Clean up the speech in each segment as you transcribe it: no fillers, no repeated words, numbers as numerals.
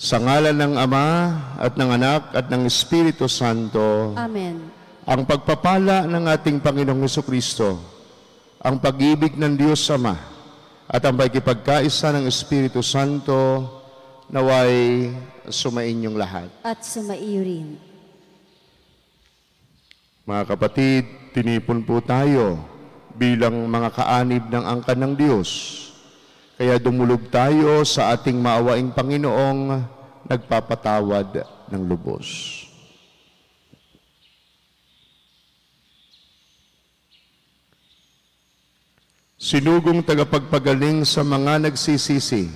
Sa ngalan ng Ama at ng Anak at ng Espiritu Santo. Amen. Ang pagpapala ng ating Panginoong Hesukristo, ang pag-ibig ng Diyos Ama, at ang pagkipagkaisa ng Espiritu Santo naway sumainyong lahat. At sumaiyo rin. Mga kapatid, tinipon po tayo bilang mga kaanib ng angkan ng Diyos. Kaya dumulog tayo sa ating maawaing Panginoong nagpapatawad ng lubos. Sinugong tagapagpagaling sa mga nagsisisi,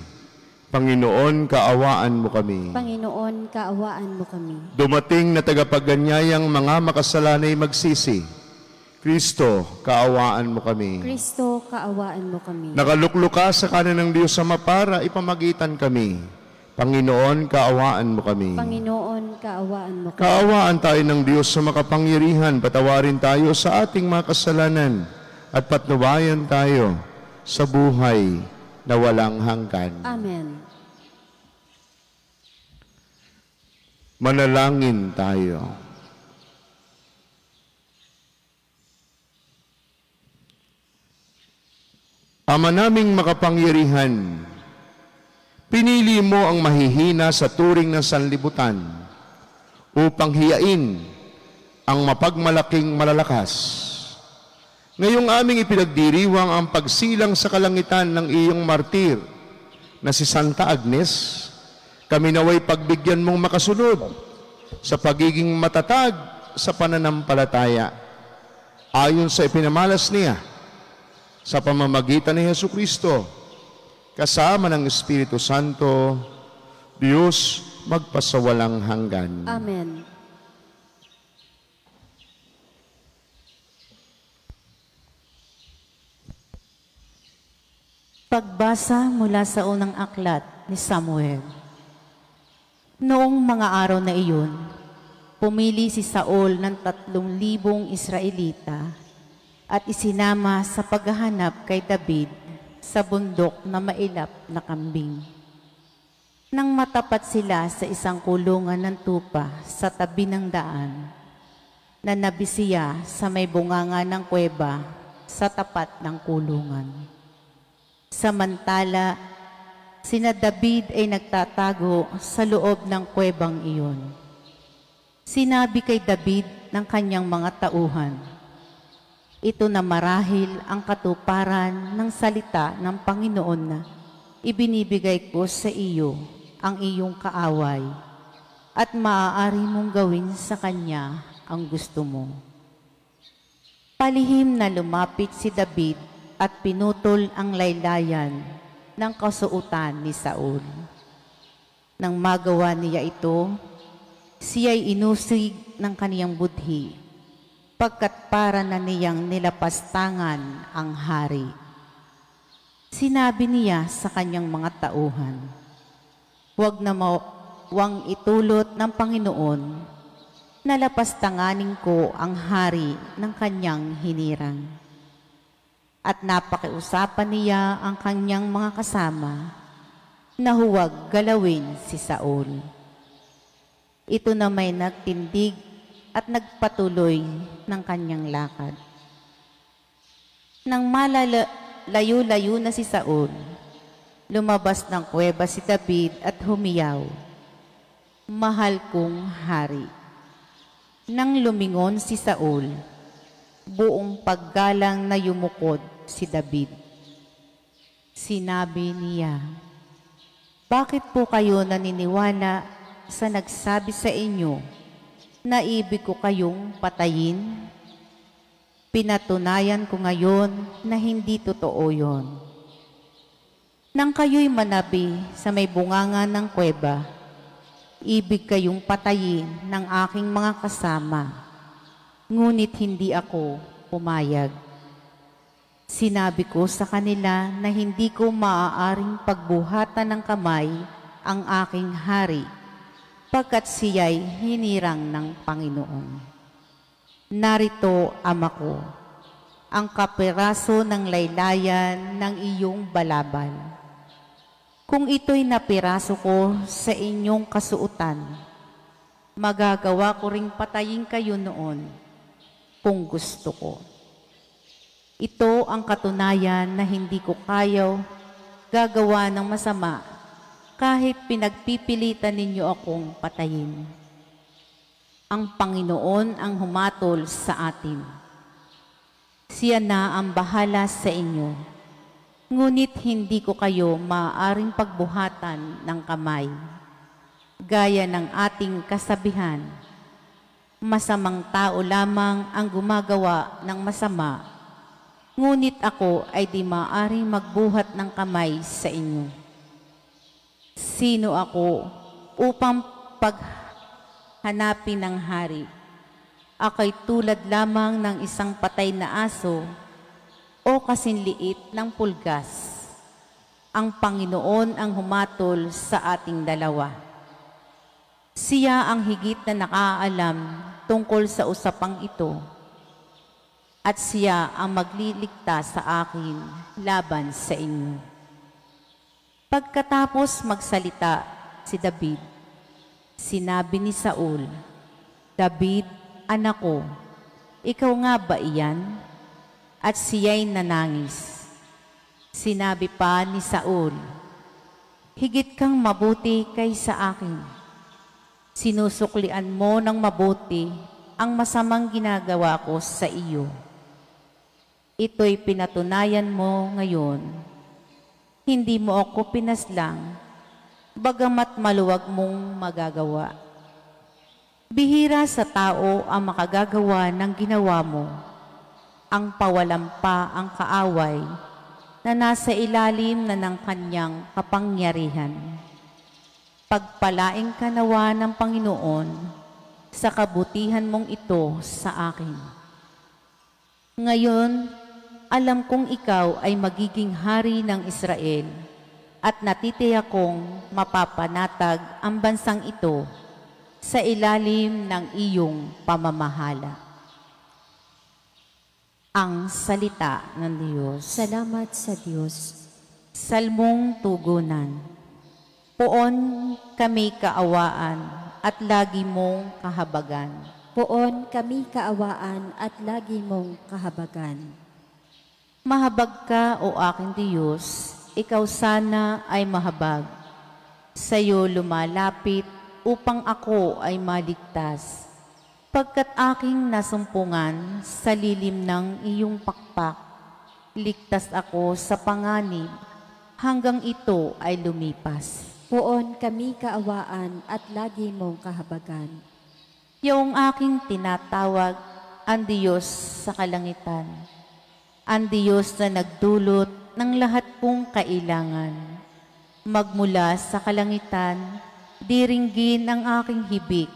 Panginoon, kaawaan mo kami. Panginoon, kaawaan mo kami. Dumating na tagapagganyayang mga makasalanay magsisi, Kristo, kaawaan mo kami. Kristo, kaawaan mo kami. Nakalukluka sa kanan ng Diyos Ama para ipamagitan kami. Panginoon, kaawaan mo kami. Panginoon, kaawaan mo kami. Kaawaan tayo ng Diyos sa makapangyarihan, patawarin tayo sa ating mga kasalanan at patnubayan tayo sa buhay na walang hanggan. Amen. Manalangin tayo. Ama naming makapangyarihan, pinili mo ang mahihina sa turing ng sanlibutan upang hiyain ang mapagmalaking malalakas. Ngayong aming ipinagdiriwang ang pagsilang sa kalangitan ng iyong martir na si Santa Agnes, kami naway pagbigyan mong makasunod sa pagiging matatag sa pananampalataya ayon sa ipinamalas niya sa pamamagitan ni Hesukristo, kasama ng Espiritu Santo, Diyos magpasawalang hanggan. Amen. Pagbasa mula sa unang aklat ni Samuel. Noong mga araw na iyon, pumili si Saul ng 3,000 Israelita at isinama sa paghahanap kay David sa bundok na mailap na kambing. Nang matapat sila sa isang kulungan ng tupa sa tabi ng daan, nanabi siya sa may bunganga ng kuweba sa tapat ng kulungan. Samantala, sina David ay nagtatago sa loob ng kuwebang iyon. Sinabi kay David ng kanyang mga tauhan, ito na marahil ang katuparan ng salita ng Panginoon na ibinibigay ko sa iyo ang iyong kaaway at maaari mong gawin sa kanya ang gusto mo. Palihim na lumapit si David at pinutol ang laylayan ng kasuotan ni Saul. Nang magawa niya ito, siya'y inusig ng kaniyang budhi, pagkat para na niyang nilapastangan ang hari. Sinabi niya sa kanyang mga tauhan, huwag itulot ng Panginoon na lapastanganin ko ang hari ng kanyang hinirang. At napakiusapan niya ang kanyang mga kasama na huwag galawin si Saul. Ito na may nagtindig at nagpatuloy ng kanyang lakad. Nang malalayo-layo na si Saul, lumabas ng kuweba si David at humiyaw, mahal kong hari. Nang lumingon si Saul, buong paggalang na yumukod si David. Sinabi niya, bakit po kayo naniniwala sa nagsabi sa inyo na ibig ko kayong patayin? Pinatunayan ko ngayon na hindi totoo yon. Nang kayo'y manabi sa may bunganga ng kuweba, ibig kayong patayin ng aking mga kasama, ngunit hindi ako pumayag. Sinabi ko sa kanila na hindi ko maaaring pagbuhatan ng kamay ang aking hari, pagkat siya'y hinirang ng Panginoon. Narito, ama ko, ang kapiraso ng laylayan ng iyong balabal. Kung ito'y napiraso ko sa inyong kasuotan, magagawa ko ring patayin kayo noon kung gusto ko. Ito ang katunayan na hindi ko kayaw gagawa ng masama kahit pinagpipilitan ninyo akong patayin. Ang Panginoon ang humatol sa atin. Siya na ang bahala sa inyo. Ngunit hindi ko kayo maaaring pagbuhatan ng kamay. Gaya ng ating kasabihan, masamang tao lamang ang gumagawa ng masama, ngunit ako ay di maaaring magbuhat ng kamay sa inyo. Sino ako upang paghanapin ng hari? Ako'y tulad lamang ng isang patay na aso o kasinliit ng pulgas. Ang Panginoon ang humatol sa ating dalawa. Siya ang higit na nakaalam tungkol sa usapang ito, at siya ang magliligtas sa akin laban sa inyo. Pagkatapos magsalita si David, sinabi ni Saul, "David, anak ko, ikaw nga ba iyan?" At siya'y nanangis. Sinabi pa ni Saul, "Higit kang mabuti kaysa akin. Sinusuklian mo ng mabuti ang masamang ginagawa ko sa iyo. Ito'y pinatunayan mo ngayon. Hindi mo ako pinaslang, bagamat maluwag mong magagawa. Bihira sa tao ang makagagawa ng ginawa mo. Ang pawalampa ang kaaway na nasa ilalim na ng kanyang kapangyarihan. Pagpalaing ka nawa ng Panginoon sa kabutihan mong ito sa akin. Ngayon, alam kong ikaw ay magiging hari ng Israel at natitiyak kong mapapanatag ang bansang ito sa ilalim ng iyong pamamahala." Ang salita ng Diyos. Salamat sa Diyos. Salmong tugunan. Poon kami kaawaan at lagi mong kahabagan. Poon kami kaawaan at lagi mong kahabagan. Mahabag ka, O aking Diyos, ikaw sana ay mahabag. Sa'yo lumalapit upang ako ay maligtas. Pagkat aking nasumpungan sa lilim ng iyong pakpak, ligtas ako sa panganib hanggang ito ay lumipas. Poon kami kaawaan at lagi mong kahabagan. Yung aking tinatawag, ang Diyos sa kalangitan, ang Diyos na nagdulot ng lahat kong kailangan. Magmula sa kalangitan, diringgin ang aking hibik.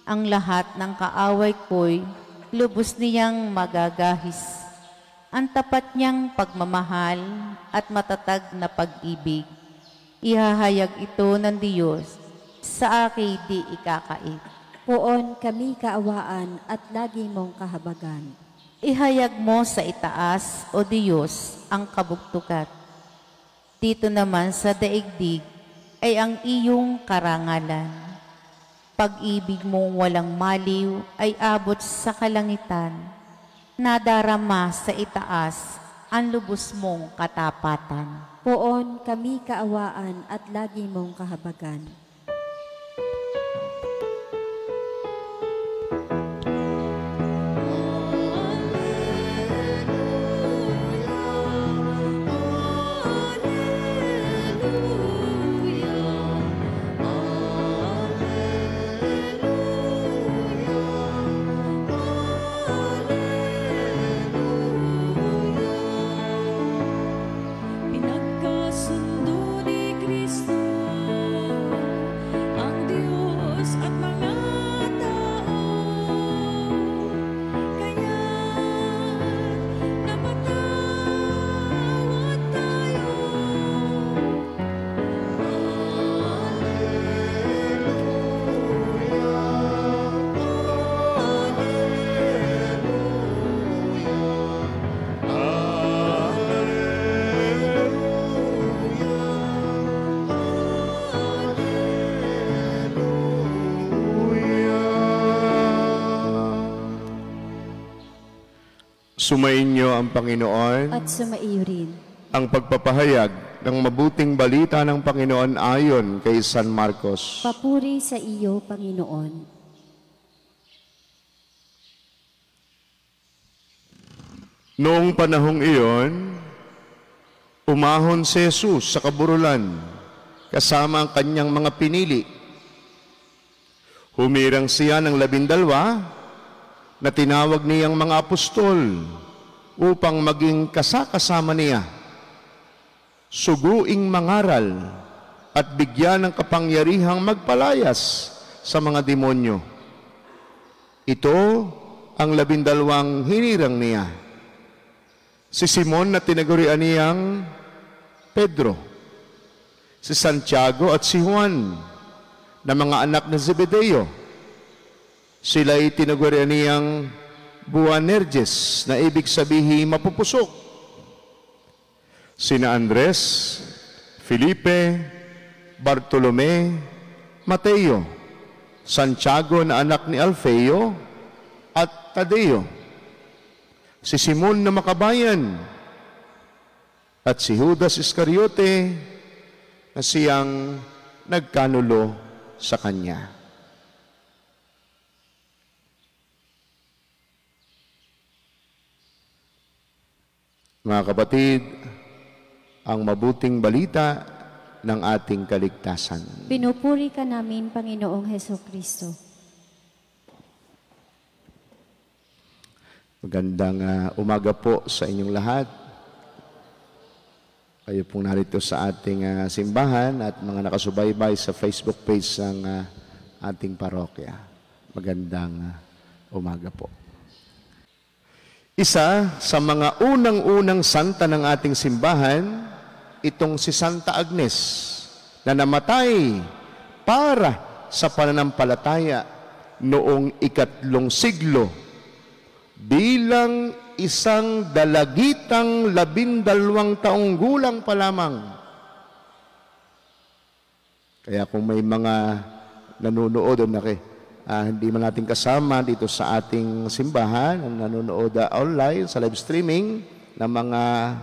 Ang lahat ng kaaway ko'y lubos niyang magagahis. Ang tapat niyang pagmamahal at matatag na pag-ibig, ihahayag ito ng Diyos sa akin di ikakait. Poon kami kaawaan at lagi mong kahabagan. Ihayag mo sa itaas, O Diyos, ang kabugtukat. Dito naman sa daigdig ay ang iyong karangalan. Pag-ibig mong walang maliw ay abot sa kalangitan. Nadarama sa itaas ang lubos mong katapatan. Poon kami kaawaan at lagi mong kahabagan. Pinagkasundo ni Kristo Sumainyo ang Panginoon. At sumaiyo rin. Ang pagpapahayag ng mabuting balita ng Panginoon ayon kay San Marcos. Papuri sa iyo, Panginoon. Noong panahong iyon, umahon si Jesus sa kaburulan kasama ang kanyang mga pinili. Humirang siya ng 12 na tinawag niyang mga apostol upang maging kasakasama niya. Suguing mangaral at bigyan ng kapangyarihang magpalayas sa mga demonyo. Ito ang 12 hinirang niya. Si Simon na tinagurian niyang Pedro, si Santiago at si Juan na mga anak ng Zebedeo. Sila'y tinagurian niyang Boanerges na ibig sabihin mapupusok. Sina Andres, Felipe, Bartolome, Mateo, Santiago na anak ni Alfeo at Tadeo, si Simon na makabayan, at si Judas Iscariote na siyang nagkanulo sa kanya. Mga kapatid, ang mabuting balita ng ating kaligtasan. Pinupuri ka namin, Panginoong Hesukristo. Magandang umaga po sa inyong lahat. Kayo pong narito sa ating simbahan at mga nakasubaybay sa Facebook page ng ating parokya. Magandang umaga po. Isa sa mga unang-unang santa ng ating simbahan, itong si Santa Agnes na namatay para sa pananampalataya noong 3 siglo bilang isang dalagitang 12 taong gulang pa lamang. Kaya kung may mga nanonood o hindi man natin kasama dito sa ating simbahan, ang nanonood online sa live streaming ng mga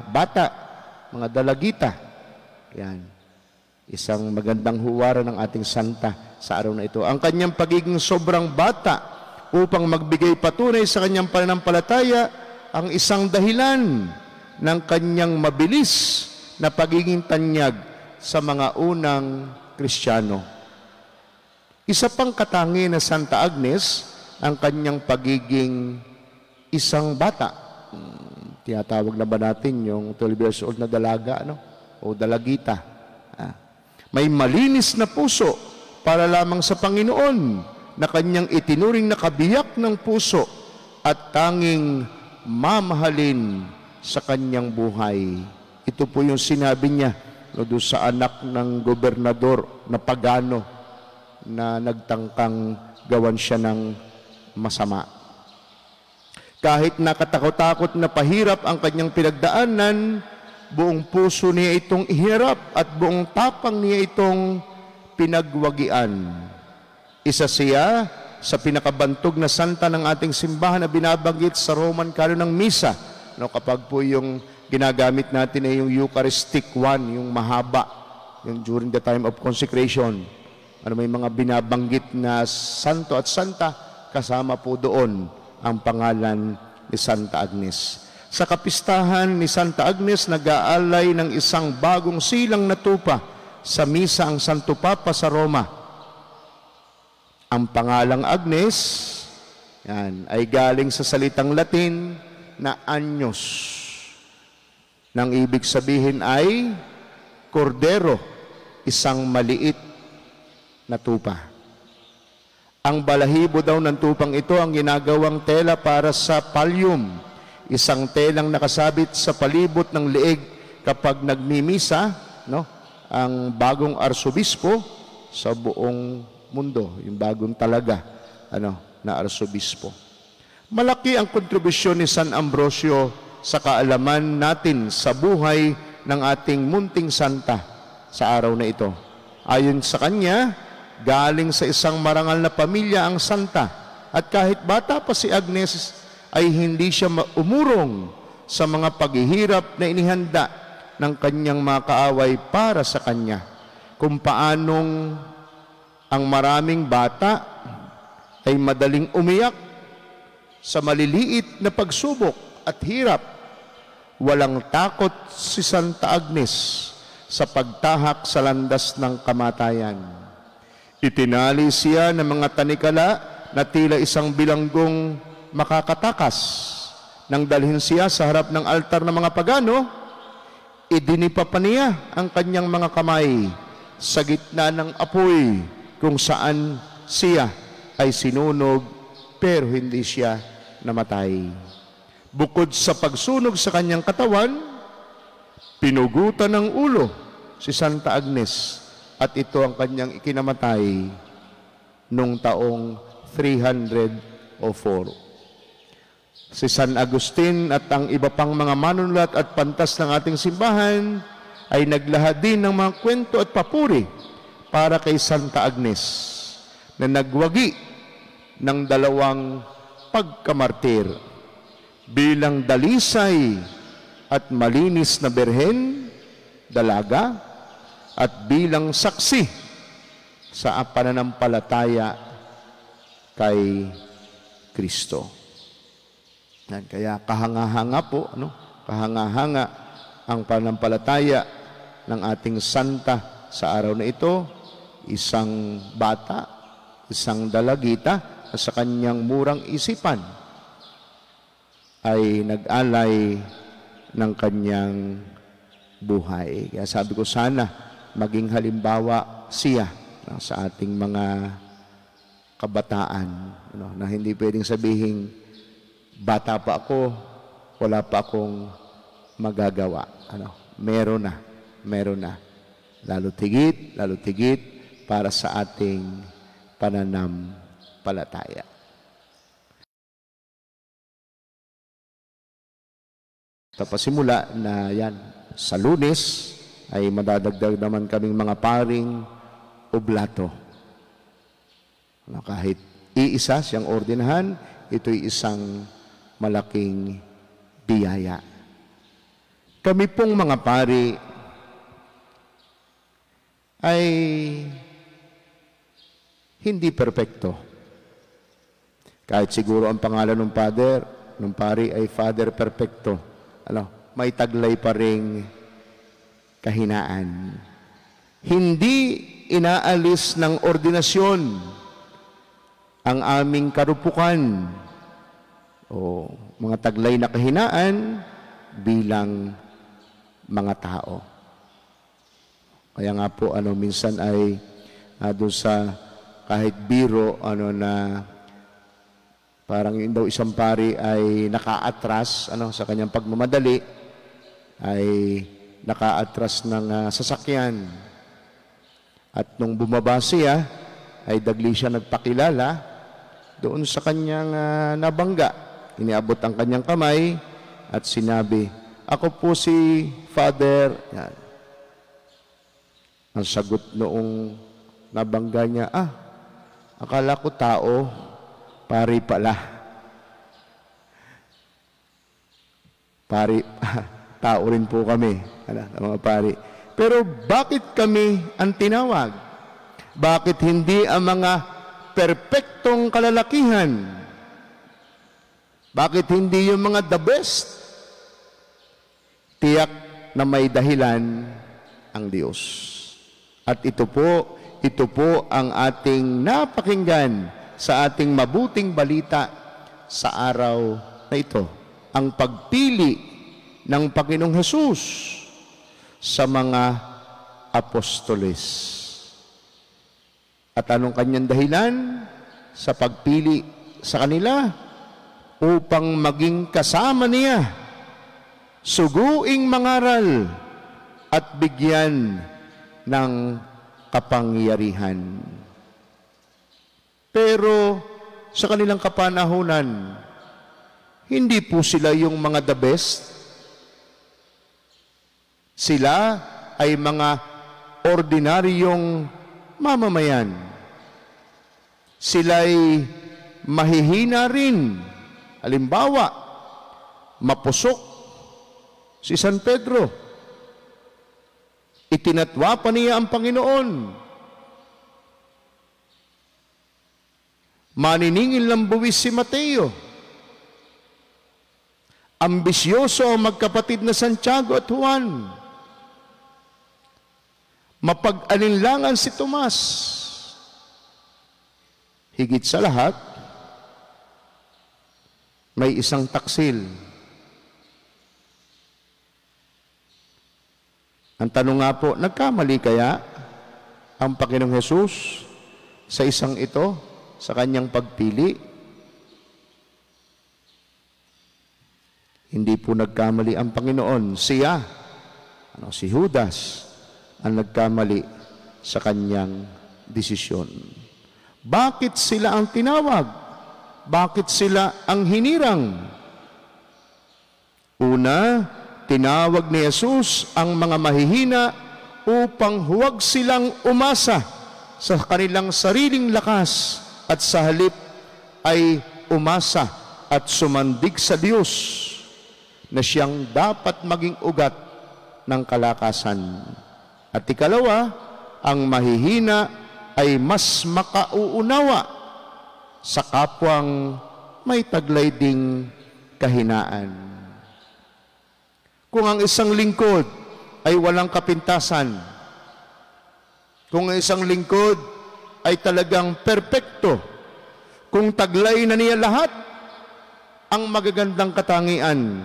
bata, mga dalagita. Yan. Isang magandang huwaran ng ating santa sa araw na ito. Ang kanyang pagiging sobrang bata upang magbigay patunay sa kanyang pananampalataya ang isang dahilan ng kanyang mabilis na pagiging tanyag sa mga unang Kristiyano. Isa pang katangi na Santa Agnes ang kanyang pagiging isang bata. Tinatawag na ba natin yung 12 years old na dalaga, o dalagita? May malinis na puso para lamang sa Panginoon na kanyang itinuring na kabiyak ng puso at tanging mamahalin sa kanyang buhay. Ito po yung sinabi niya doon sa anak ng gobernador na pagano na nagtangkang gawan siya ng masama. Kahit nakatakot-takot na pahirap ang kanyang pinagdaanan, buong puso niya itong ihirap at buong tapang niya itong pinagwagian. Isa siya sa pinakabantog na santa ng ating simbahan na binabanggit sa Roman Canon ng Misa. Kapag po yung ginagamit natin ay yung Eucharistic one, yung mahaba, yung during the time of consecration. May mga binabanggit na santo at santa, kasama po doon ang pangalan ni Santa Agnes. Sa kapistahan ni Santa Agnes, nag-aalay ng isang bagong silang na tupa sa misa ang Santo Papa sa Roma. Ang pangalang Agnes ay galing sa salitang Latin na Agnus. Nang ibig sabihin ay kordero, isang maliit na tupa. Ang balahibo daw ng tupang ito ang ginagawang tela para sa pallium, isang telang nakasabit sa palibot ng leeg kapag nagmimisa, ang bagong arsobispo sa buong mundo, yung bagong talaga na arsobispo. Malaki ang kontribusyon ni San Ambrosio sa kaalaman natin sa buhay ng ating munting santa sa araw na ito. Ayon sa kanya, galing sa isang marangal na pamilya ang santa, at kahit bata pa si Agnes ay hindi siya umurong sa mga paghihirap na inihanda ng kanyang mga kaaway para sa kanya. Kung paanong ang maraming bata ay madaling umiyak sa maliliit na pagsubok at hirap, walang takot si Santa Agnes sa pagtahak sa landas ng kamatayan. Itinali siya ng mga tanikala na tila isang bilanggong makakatakas. Nang dalhin siya sa harap ng altar ng mga pagano, idinipa pa niya ang kanyang mga kamay sa gitna ng apoy kung saan siya ay sinunog pero hindi siya namatay. Bukod sa pagsunog sa kanyang katawan, pinugutan ng ulo si Santa Agnes at ito ang kanyang ikinamatay noong taong 304. Si San Agustin at ang iba pang mga manunulat at pantas ng ating simbahan ay naglahad din ng mga kwento at papuri para kay Santa Agnes na nagwagi ng 2 pagkamartir bilang dalisay at malinis na berhen, dalaga, at bilang saksi sa pananampalataya kay Kristo. Kaya kahanga-hanga po, kahanga-hanga ang pananampalataya ng ating santa sa araw na ito, isang bata, isang dalagita na sa kanyang murang isipan ay nag-alay ng kanyang buhay. Kaya sabi ko sana maging halimbawa siya sa ating mga kabataan, na hindi pwedeng sabihin bata pa ako, wala pa akong magagawa. Meron na. Lalo tigit para sa ating pananampalataya. Pasimula na yan, sa Lunes ay madadagdag naman kaming mga paring oblato. Kahit iisa siyang ordinahan, ito'y isang malaking biyaya. Kami pong mga pari ay hindi perpekto. Kahit siguro ang pangalan ng pari ay Father Perfecto. May taglay pa ring kahinaan. Hindi inaalis ng ordinasyon ang aming karupukan o mga taglay na kahinaan bilang mga tao. Kaya nga po, minsan ay doon sa kahit biro, na parang yun daw isang pari ay naka-atras, sa kanyang pagmamadali, ay naka-atras ng sasakyan. At nung bumaba siya, ay dagli siya nagpakilala doon sa kanyang nabangga. Iniabot ang kanyang kamay at sinabi, "Ako po si Father." Yan. Ang sagot noong nabangga niya, akala ko tao, pari pala. Pari, tao rin po kami, mga pari. Pero bakit kami ang tinawag? Bakit hindi ang mga perpektong kalalakihan? Bakit hindi yung mga the best? Tiyak na may dahilan ang Diyos. At ito po ang ating napakinggan sa ating mabuting balita sa araw na ito. Ang pagpili ng Panginoong Hesus sa mga apostoles. At anong kanyang dahilan sa pagpili sa kanila? Upang maging kasama niya, suguing mangaral at bigyan ng kapangyarihan. Pero sa kanilang kapanahunan, hindi po sila yung mga the best. Sila ay mga ordinaryong mamamayan. Sila'y mahihina rin Halimbawa, mapusok si San Pedro. Itinatwa pa niya ang Panginoon. Maniningil ng buwis si Mateo. Ambisyoso ang magkapatid na Santiago at Juan. Mapag-alinlangan si Tomas. Higit sa lahat, may isang taksil. Ang tanong nga po, nagkamali kaya ang Panginoong Hesus sa isang ito, sa kanyang pagpili? Hindi po nagkamali ang Panginoon. Siya, si Judas, ang nagkamali sa kanyang desisyon. Bakit sila ang tinawag? Bakit sila ang hinirang? Una, tinawag ni Jesus ang mga mahihina upang huwag silang umasa sa kanilang sariling lakas at sa halip ay umasa at sumandig sa Diyos na siyang dapat maging ugat ng kalakasan. At ikalawa, ang mahihina ay mas makauunawa sa kapwang may taglay ding kahinaan. Kung ang isang lingkod ay walang kapintasan, kung ang isang lingkod ay talagang perpekto, kung taglay na niya lahat ang magagandang katangian,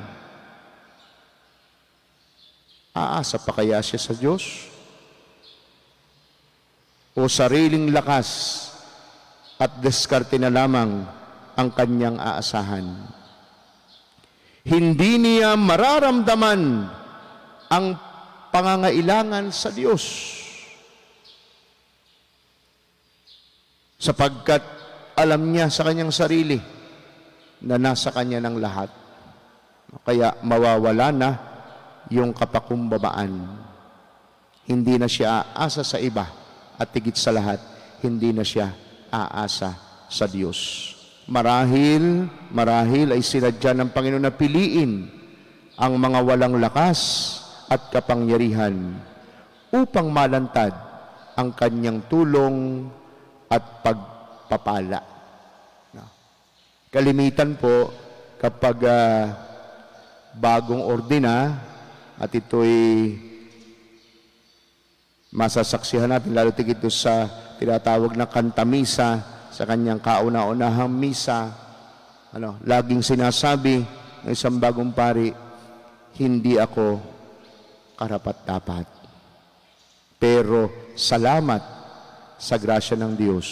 aasa pa kaya siya sa Diyos? O sariling lakas at diskarte na lamang ang kanyang aasahan? Hindi niya mararamdaman ang pangangailangan sa Diyos, sapagkat alam niya sa kanyang sarili na nasa kanya ng lahat. Kaya mawawala na yung kapakumbabaan. Hindi na siya aasa sa iba. At higit sa lahat, hindi na siya aasa sa Diyos. Marahil ay sinadya ng Panginoon na piliin ang mga walang lakas at kapangyarihan upang malantad ang kanyang tulong at pagpapala. Kalimitan po kapag bagong ordina at ito'y masasaksihan natin, lalo tigit sa tinatawag na kantamisa, sa kanyang kauna-unahang misa, laging sinasabi ng isang bagong pari, hindi ako karapat-dapat. Pero salamat sa grasya ng Diyos.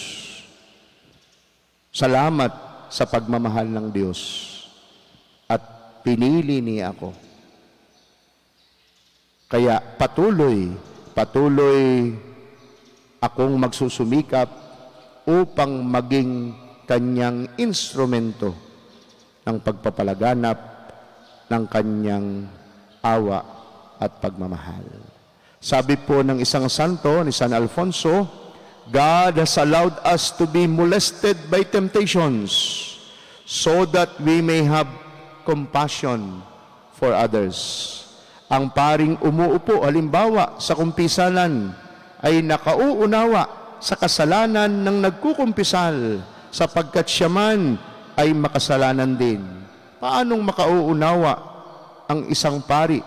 Salamat sa pagmamahal ng Diyos. At pinili niya ako. Kaya patuloy akong magsusumikap upang maging kanyang instrumento ng pagpapalaganap ng kanyang awa at pagmamahal. Sabi po ng isang santo, ni San Alfonso, God has allowed us to be molested by temptations so that we may have compassion for others. Ang paring umuupo, halimbawa, sa kumpisalan, ay nakauunawa sa kasalanan ng nagkukumpisal, sapagkat siya man ay makasalanan din. Paanong makauunawa ang isang pari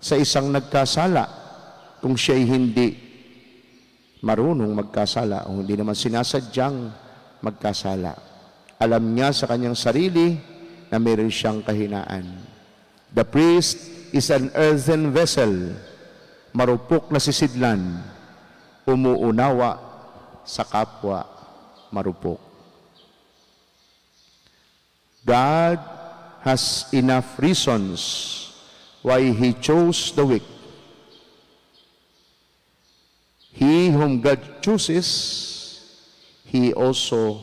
sa isang nagkasala kung siya'y hindi marunong magkasala o hindi naman sinasadyang magkasala? Alam niya sa kanyang sarili na mayroon siyang kahinaan. The priest is an earthen vessel, marupok na sisidlan, umuunawa sa kapwa marupok. God has enough reasons why He chose the weak. He whom God chooses, He also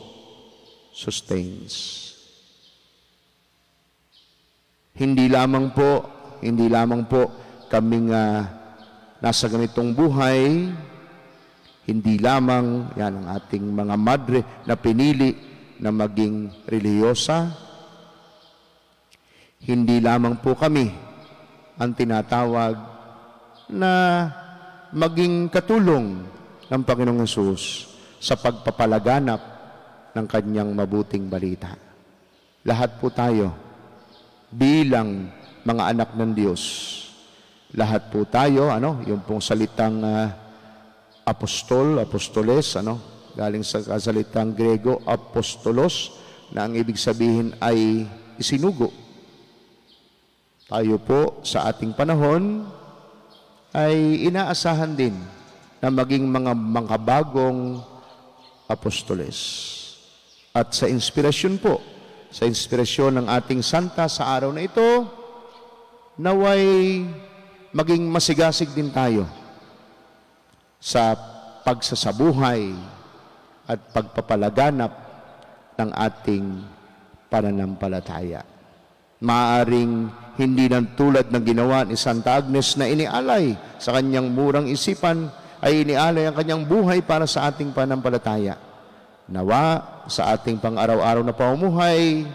sustains. Hindi lamang po kaming nasa ganitong buhay, hindi lamang yan ang ating mga madre na pinili na maging relihiyosa. Hindi lamang po kami ang tinatawag na maging katulong ng Panginoong Hesus sa pagpapalaganap ng kanyang mabuting balita. Lahat po tayo bilang mga anak ng Diyos. Lahat po tayo, yung pong salitang apostoles, galing sa salitang Grego, apostolos, na ang ibig sabihin ay isinugo. Tayo po sa ating panahon ay inaasahan din na maging mga bagong apostoles. At sa inspirasyon po, sa inspirasyon ng ating santa sa araw na ito, naway maging masigasig din tayo sa pagsasabuhay at pagpapalaganap ng ating pananampalataya. Maaring hindi nang tulad ng ginawa ni Santa Agnes na inialay sa kanyang murang isipan, ay inialay ang kanyang buhay para sa ating pananampalataya. Nawa sa ating pang-araw-araw na pamumuhay,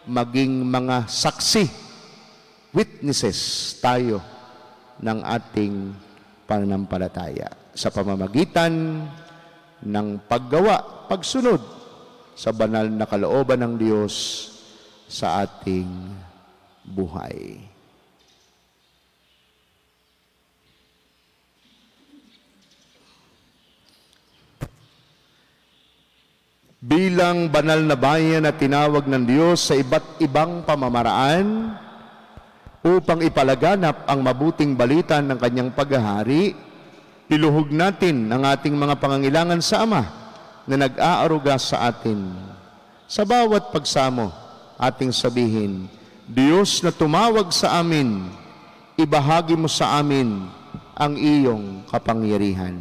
maging mga saksi, witnesses tayo ng ating pananampalataya sa pamamagitan ng paggawa, pagsunod sa banal na kalooban ng Diyos sa ating buhay. Bilang banal na bayan na tinawag ng Diyos sa iba't ibang pamamaraan upang ipalaganap ang mabuting balita ng kanyang paghahari, piluhog natin ang ating mga pangangailangan sa Ama na nag-aaruga sa atin. Sa bawat pagsamo, ating sabihin, Diyos na tumawag sa amin, ibahagi mo sa amin ang iyong kapangyarihan.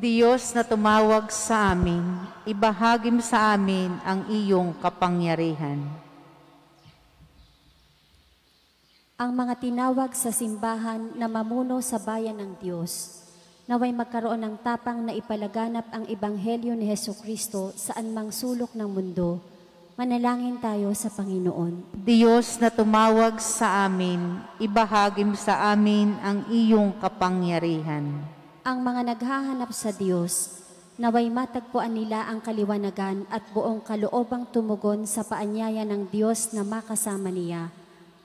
Diyos na tumawag sa amin, ibahagi mo sa amin ang iyong kapangyarihan. Ang mga tinawag sa simbahan na mamuno sa bayan ng Diyos, naway magkaroon ng tapang na ipalaganap ang Ebanghelyo ni Hesukristo saan mang sulok ng mundo. Manalangin tayo sa Panginoon. Diyos na tumawag sa amin, ibahagi mo sa amin ang iyong kapangyarihan. Ang mga naghahanap sa Diyos, naway matagpuan nila ang kaliwanagan at buong kaloobang tumugon sa paanyaya ng Diyos na makasama niya.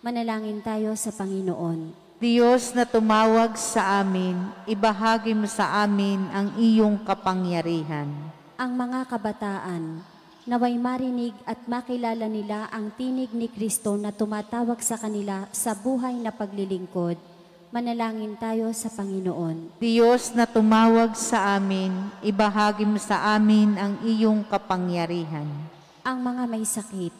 Manalangin tayo sa Panginoon. Diyos na tumawag sa amin, ibahagi mo sa amin ang iyong kapangyarihan. Ang mga kabataan, naway marinig at makilala nila ang tinig ni Kristo na tumatawag sa kanila sa buhay na paglilingkod. Manalangin tayo sa Panginoon. Diyos na tumawag sa amin, ibahagi mo sa amin ang iyong kapangyarihan. Ang mga may sakit,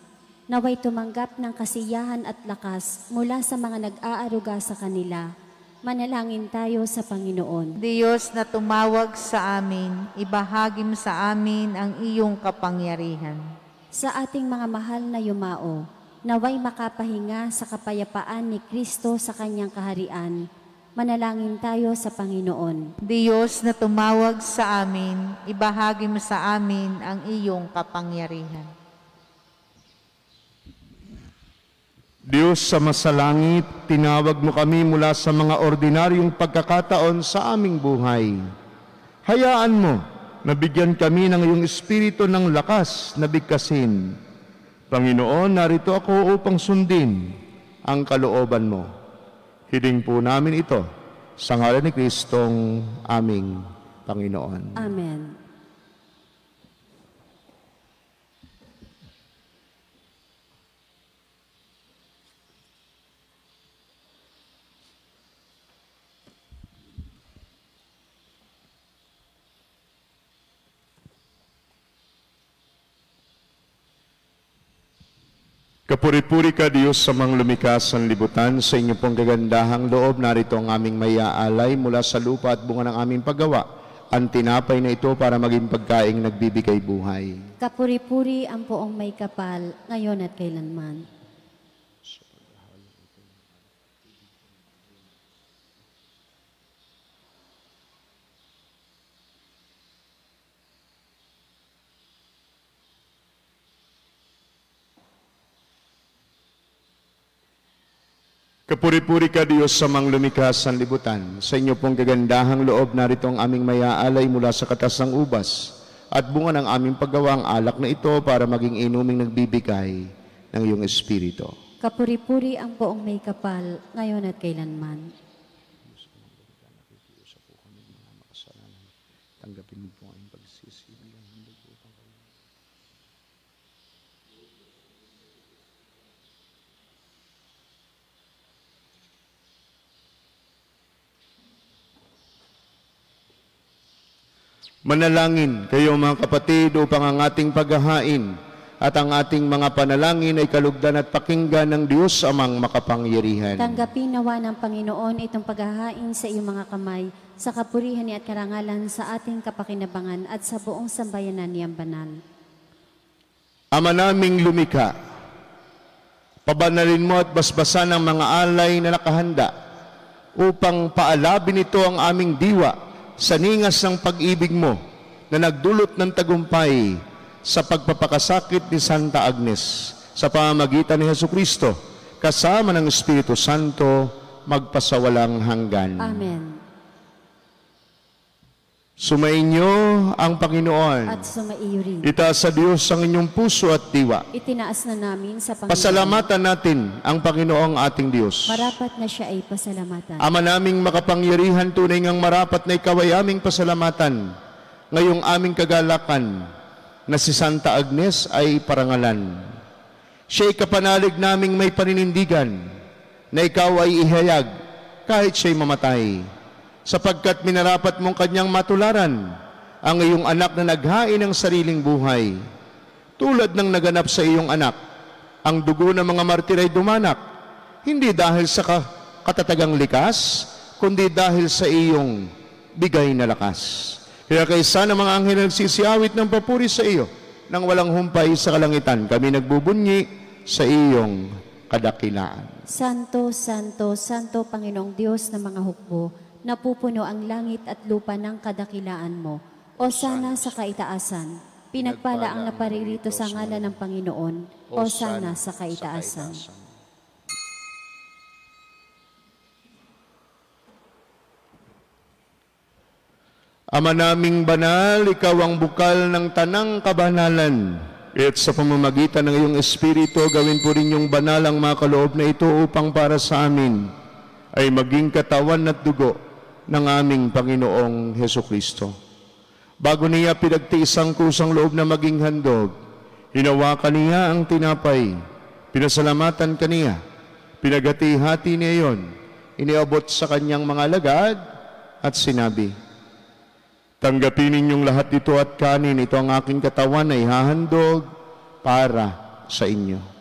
naway tumanggap ng kasiyahan at lakas mula sa mga nag-aaruga sa kanila. Manalangin tayo sa Panginoon. Diyos na tumawag sa amin, ibahagi mo sa amin ang iyong kapangyarihan. Sa ating mga mahal na yumao, naway makapahinga sa kapayapaan ni Kristo sa kanyang kaharian. Manalangin tayo sa Panginoon. Diyos na tumawag sa amin, ibahagi mo sa amin ang iyong kapangyarihan. Diyos sa masalangit, tinawag mo kami mula sa mga ordinaryong pagkakataon sa aming buhay. Hayaan mo na bigyan kami ng iyong espiritu ng lakas na bigkasin. Panginoon, narito ako upang sundin ang kalooban mo. Hiling po namin ito sa ngalan ni Kristong aming Panginoon. Amen. Kapuri-puri ka, Diyos, sa mga lumikas ng libutan. Sa inyo pong kagandahang loob, narito ang aming mayaalay mula sa lupa at bunga ng aming paggawa. Ang tinapay na ito para maging pagkaing nagbibigay buhay. Kapuri-puri ang poong may kapal, ngayon at kailanman. Kapuri-puri ka, Diyos, sa mga lumikha sa libutan. Sa inyo pong gagandahang loob, narito ang aming mayaalay mula sa katas ng ubas at bunga ng aming paggawa ang alak na ito para maging inuming nagbibigay ng iyong Espiritu. Kapuri-puri ang poong may kapal, ngayon at kailanman. Tanggapin mo po ang pagsisisi bilang handog upang kayo. Manalangin kayo mga kapatid upang ang ating paghahain at ang ating mga panalangin ay kalugdan at pakinggan ng Diyos amang makapangyarihan. Tanggapin nawa ng Panginoon itong paghahain sa iyong mga kamay, sa kapurihan niya at karangalan sa ating kapakinabangan at sa buong sambayanan niyang banal. Ama naming lumikha, pabanalin mo at basbasan ang mga alay na nakahanda upang paalabin ito ang aming diwa sa ningas ng pag-ibig mo na nagdulot ng tagumpay sa pagpapakasakit ni Santa Agnes sa pamamagitan ni Jesucristo kasama ng Espiritu Santo magpasawalang hanggan. Amen. Sumainyo ang Panginoon. At sumaiyo rin. Itaas sa Diyos ang inyong puso at diwa. Itinaas na namin sa Panginoon. Pasalamatan natin ang Panginoong ating Diyos. Marapat na siya ay pasalamatan. Ama naming makapangyarihan, tunay ngang marapat na ikaw ay aming pasalamatan. Ngayong aming kagalakan na si Santa Agnes ay parangalan. Siya'y kapanalig naming may paninindigan na ikaw ay ihayag kahit siya'y mamatay, sapagkat minarapat mong kanyang matularan ang iyong anak na naghain ng sariling buhay. Tulad ng naganap sa iyong anak, ang dugo ng mga martir ay dumanak, hindi dahil sa katatagang likas, kundi dahil sa iyong bigay na lakas. Kaya kaysa ng mga anghel nagsisiawit ng papuri sa iyo, nang walang humpay sa kalangitan, kami nagbubunyi sa iyong kadakilaan. Santo, Santo, Santo, Panginoong Diyos ng mga hukbo, napupuno ang langit at lupa ng kadakilaan mo. O sana sa kaitaasan, pinagpala ang naparirito sa ngalan ng Panginoon. O sana sa kaitaasan. Ama naming banal, ikaw ang bukal ng tanang kabanalan. At sa pamamagitan ng iyong Espiritu, gawin po rin yung banal ang mga kaloob na ito upang para sa amin ay maging katawan at dugo ng aming Panginoong Hesukristo. Bago niya pinagtiis ang kusang loob na maging handog, hinawakan niya ang tinapay, pinasalamatan kaniya, pinagati-hati niya iyon, iniabot sa kanyang mga alagad at sinabi, tanggapin ninyong lahat ito at kanin, ito ang aking katawan na ihahandog para sa inyo.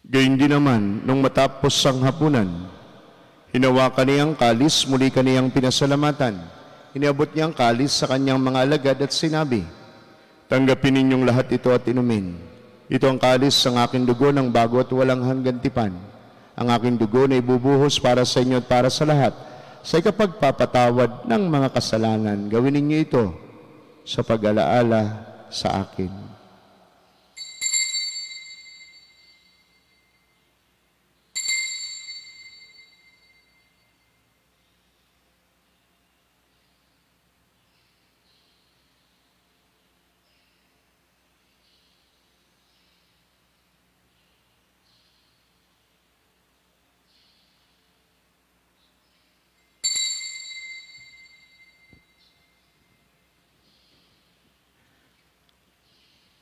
Gayun din naman, nung matapos ang hapunan, hinawakan niya ang kalis, muli kaniyang pinasalamatan. Iniabot niya ang kalis sa kanyang mga alagad at sinabi, tanggapin ninyong lahat ito at inumin. Ito ang kalis ng aking dugo ng bago at walang hanggan tipan. Ang aking dugo na ibubuhos para sa inyo at para sa lahat, sa ikapagpapatawad ng mga kasalanan. Gawin ninyo ito sa pag-alaala sa akin.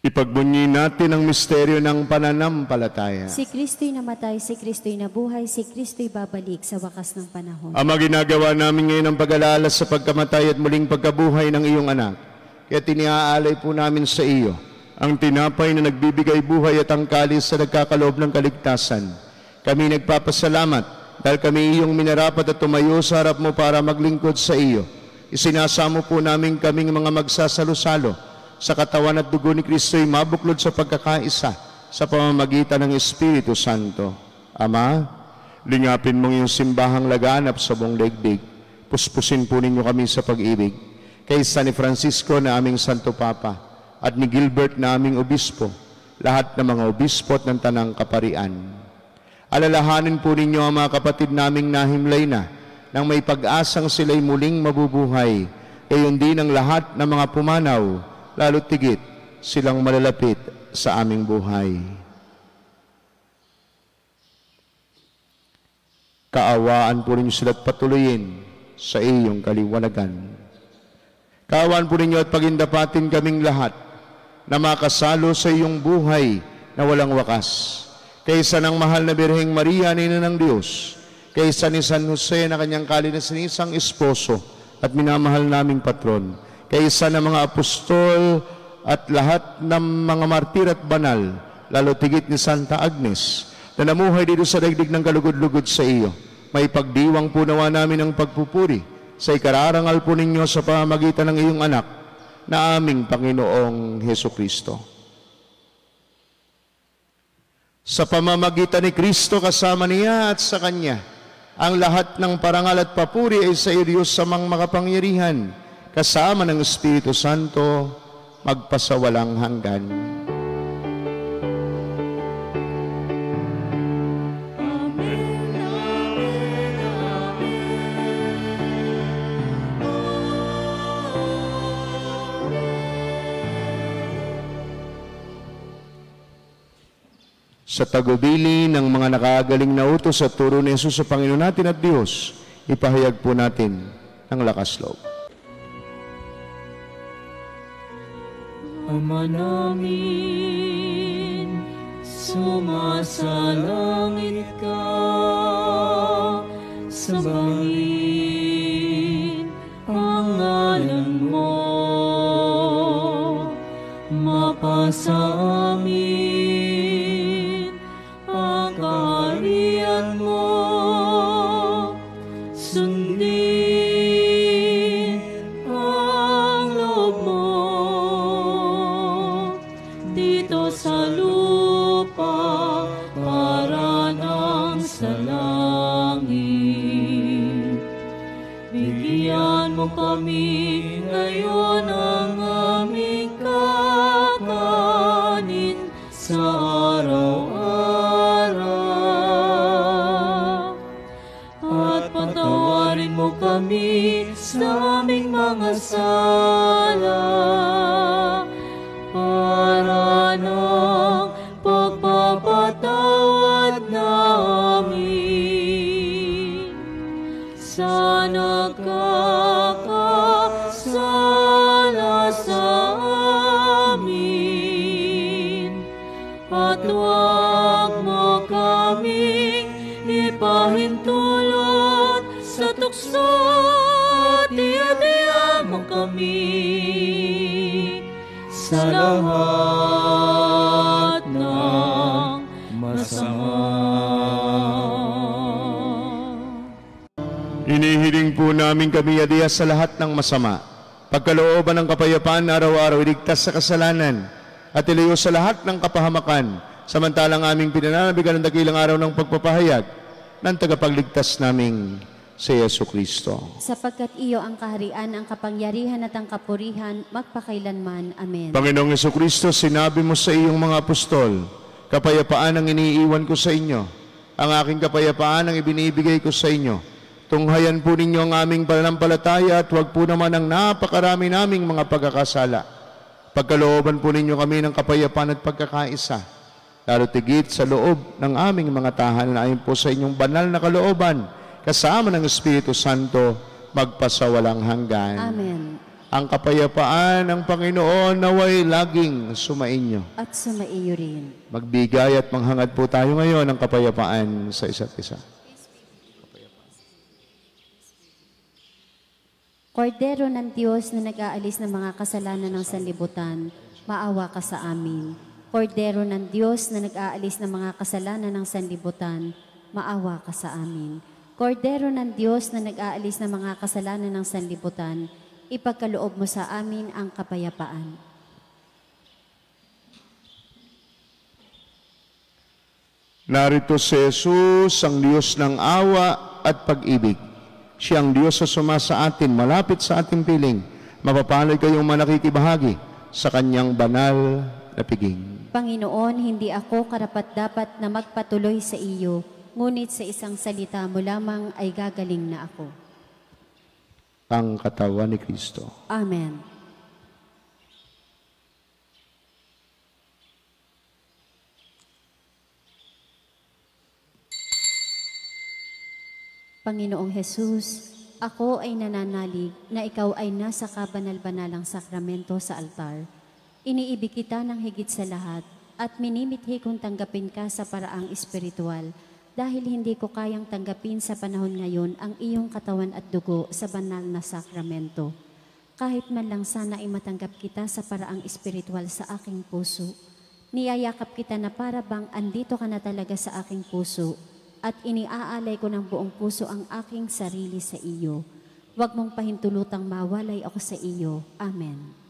Ipagbunyi natin ang misteryo ng pananampalataya. Si Kristo'y namatay, si Kristo'y nabuhay, si Kristo'y babalik sa wakas ng panahon. Ama, ginagawa namin ngayon ang pag-alala sa pagkamatay at muling pagkabuhay ng iyong anak. Kaya tiniaalay po namin sa iyo ang tinapay na nagbibigay buhay at ang kalis sa nagkakaloob ng kaligtasan. Kami nagpapasalamat dahil kami iyong minarapat at tumayo sa harap mo para maglingkod sa iyo. isinasamo po namin kaming mga magsasalo-salo sa katawan at dugo ni Kristo'y mabuklod sa pagkakaisa sa pamamagitan ng Espiritu Santo. Ama, lingapin mong iyong simbahang laganap sa buong daigdig. Puspusin po ninyo kami sa pag-ibig. Kay San Francisco na aming Santo Papa at ni Gilbert na aming Obispo, lahat ng mga obispo at ng Tanang Kaparian. Alalahanin po ninyo ang mga kapatid naming nahimlay na nang may pag-asang sila'y muling mabubuhay, gayon din ang lahat ng mga pumanaw, lalo tigit silang malalapit sa aming buhay. Kaawaan po ninyo sila't patuloyin sa iyong kaliwanagan. Kaawaan po ninyo at pagindapatin kaming lahat na makasalo sa iyong buhay na walang wakas. Kaysa ng mahal na Birheng Maria, Ina ng Diyos, kaysa ni San Jose na kanyang kalinasanisang esposo at minamahal naming patron, kaysa ng mga apostol at lahat ng mga martir at banal, lalo tigit ni Santa Agnes, na namuhay dito sa daigdig ng kalugod-lugod sa iyo, may pagdiwang po nawa namin ang pagpupuri sa ikararangal po ninyo sa pamamagitan ng iyong anak na aming Panginoong Hesukristo. Sa pamamagitan ni Kristo kasama niya at sa Kanya, ang lahat ng parangal at papuri ay sa iyo, Diyos samang makapangyarihan, kasama ng Espiritu Santo, magpasawalang hanggan. Sa tagubili ng mga nakagaling na utos at turo ni Jesus sa Panginoon natin at Diyos, ipahayag po natin ang lakas loob. Ama namin, sumasalangit ka, sambahin ang ngalan mo, mapasa amin ang kaharian mo, sundin ang loob mo dito sa lupa para nang sa langit. Bigyan mo kami ngayon ang aming kakanin sa araw-araw, at patawarin mo kami sa aming mga sala para ng pagpapatawad namin sa nagkakasala sa amin, at huwag mo kaming ipahintulot sa tukso, at iadya mo kami sa lahat ng masama. Inihiling po namin kami adiya sa lahat ng masama, pagkalooban ng kapayapaan araw-araw, iligtas sa kasalanan, at ilayo sa lahat ng kapahamakan, samantalang aming pinananabigan ng dakilang araw ng pagpapahayag ng tagapagligtas naming si Jesucristo. Sapagkat iyo ang kaharian, ang kapangyarihan at ang kapurihan, magpakailanman. Amen. Panginoong Jesucristo, sinabi mo sa iyong mga apostol, kapayapaan ang iniiwan ko sa inyo, ang aking kapayapaan ang ibinibigay ko sa inyo. Tunghayan po ninyo ang aming pananampalataya at huwag po naman ang napakarami naming mga pagkakasala. Pagkalooban po ninyo kami ng kapayapaan at pagkakaisa, lalo tigit sa loob ng aming mga tahanan ayon po sa inyong banal na kalooban, kasama ng Espiritu Santo, magpasawalang hanggan. Amen. Ang kapayapaan ng Panginoon naway laging sumainyo. At sumaiyo rin. Magbigay at manghangad po tayo ngayon ng kapayapaan sa isa't isa. Kordero ng Diyos na nag-aalis ng mga kasalanan ng sanlibutan, maawa ka sa amin. Kordero ng Diyos na nag-aalis ng mga kasalanan ng sanlibutan, maawa ka sa amin. Kordero ng Diyos na nag-aalis ng mga kasalanan ng sanlibutan, ipagkaloob mo sa amin ang kapayapaan. Narito si Jesus, ang Diyos ng awa at pag-ibig. Siya ang Diyos sa sumasa atin, malapit sa ating piling. Mapapalad kayong manakikibahagi sa kanyang banal na piging. Panginoon, hindi ako karapat-dapat na magpatuloy sa iyo, ngunit sa isang salita mo lamang ay gagaling na ako. Ang katawan ni Kristo. Amen. Panginoong Jesus, ako ay nananalig na ikaw ay nasa kabanal-banalang sakramento sa altar. Iniibig kita ng higit sa lahat at minimithi kong tanggapin ka sa paraang espiritual dahil hindi ko kayang tanggapin sa panahon ngayon ang iyong katawan at dugo sa banal na sakramento. Kahit man lang sana ay matanggap kita sa paraang espiritual sa aking puso. Niyayakap kita na para bang andito ka na talaga sa aking puso at iniaalay ko ng buong puso ang aking sarili sa iyo. Huwag mong pahintulutang mawalay ako sa iyo. Amen.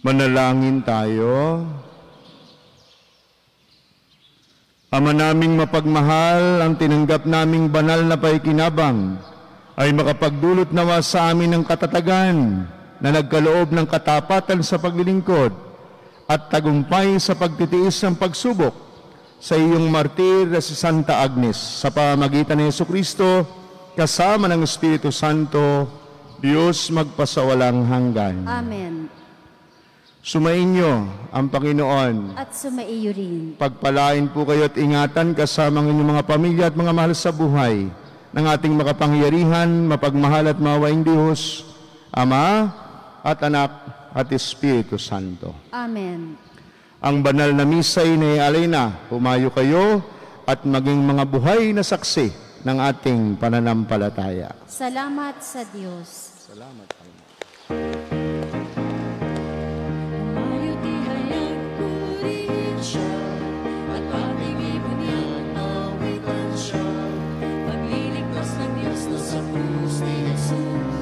Manalangin tayo. Ama naming mapagmahal, ang tinanggap naming banal na paikinabang ay makapagdulot nawa sa amin ng katatagan na nagkaloob ng katapatan sa paglilingkod at tagumpay sa pagtitiis ng pagsubok sa iyong martir na si Santa Agnes sa pamamagitan ni Jesucristo kasama ng Espiritu Santo, Diyos magpasawalang hanggan. Amen. Sumainyo ang Panginoon. At sumaiyo rin. Pagpalain po kayo at ingatan kasama ng inyong mga pamilya at mga mahal sa buhay ng ating makapangyarihan, mapagmahal at mawaing Diyos, Ama at Anak at Espiritu Santo. Amen. Ang banal na misa'y naialay na, humayo kayo at maging mga buhay na saksi ng ating pananampalataya. Salamat sa Diyos. Salamat, Panginoon.